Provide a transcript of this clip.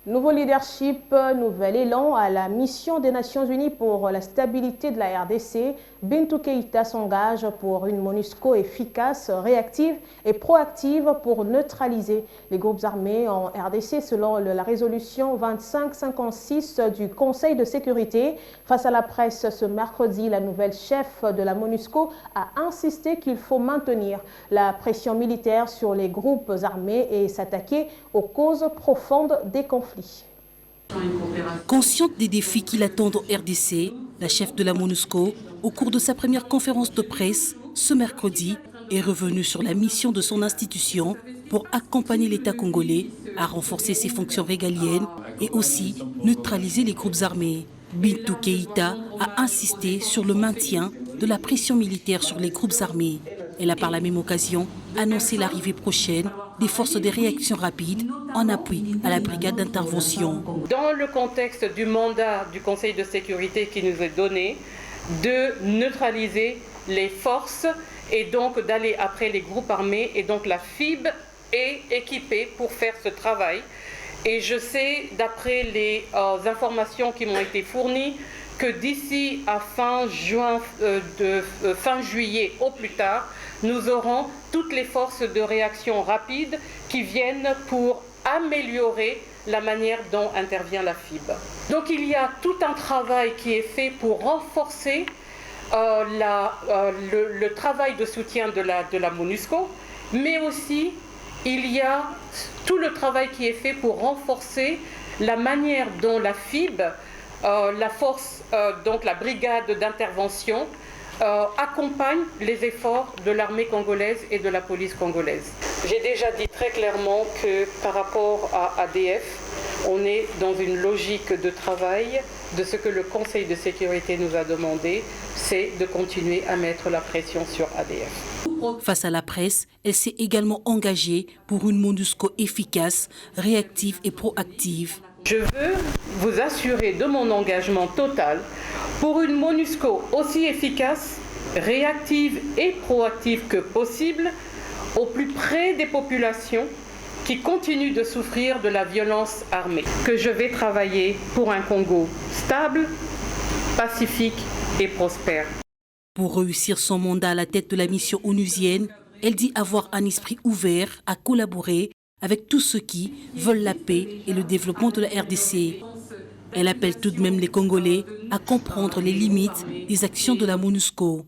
Nouveau leadership, nouvel élan à la mission des Nations Unies pour la stabilité de la RDC. Bintou Keïta s'engage pour une MONUSCO efficace, réactive et proactive pour neutraliser les groupes armés en RDC selon la résolution 2556 du Conseil de sécurité. Face à la presse ce mercredi, la nouvelle chef de la MONUSCO a insisté qu'il faut maintenir la pression militaire sur les groupes armés et s'attaquer aux causes profondes des conflits. Consciente des défis qui l'attendent en RDC, la chef de la MONUSCO, au cours de sa première conférence de presse ce mercredi, est revenue sur la mission de son institution pour accompagner l'État congolais à renforcer ses fonctions régaliennes et aussi neutraliser les groupes armés. Bintou Keïta a insisté sur le maintien de la pression militaire sur les groupes armés. Elle a par la même occasion annoncé l'arrivée prochaine des forces de réaction rapide en appui à la brigade d'intervention. Dans le contexte du mandat du Conseil de sécurité qui nous est donné, de neutraliser les forces et donc d'aller après les groupes armés, et donc la FIB est équipée pour faire ce travail. Et je sais, d'après les informations qui m'ont été fournies, que d'ici à fin juillet au plus tard, nous aurons toutes les forces de réaction rapide qui viennent pour améliorer la manière dont intervient la FIB. Donc il y a tout un travail qui est fait pour renforcer le travail de soutien de la MONUSCO, mais aussi il y a tout le travail qui est fait pour renforcer la manière dont la FIB, la force, donc la brigade d'intervention, accompagne les efforts de l'armée congolaise et de la police congolaise. J'ai déjà dit très clairement que par rapport à ADF, on est dans une logique de travail de ce que le Conseil de sécurité nous a demandé, c'est de continuer à mettre la pression sur ADF. Face à la presse, elle s'est également engagée pour une MONUSCO efficace, réactive et proactive. Je veux vous assurer de mon engagement total pour une MONUSCO aussi efficace, réactive et proactive que possible, au plus près des populations qui continuent de souffrir de la violence armée. Que je vais travailler pour un Congo stable, pacifique et prospère. Pour réussir son mandat à la tête de la mission onusienne, elle dit avoir un esprit ouvert à collaborer avec tous ceux qui veulent la paix et le développement de la RDC. Elle appelle tout de même les Congolais à comprendre les limites des actions de la MONUSCO.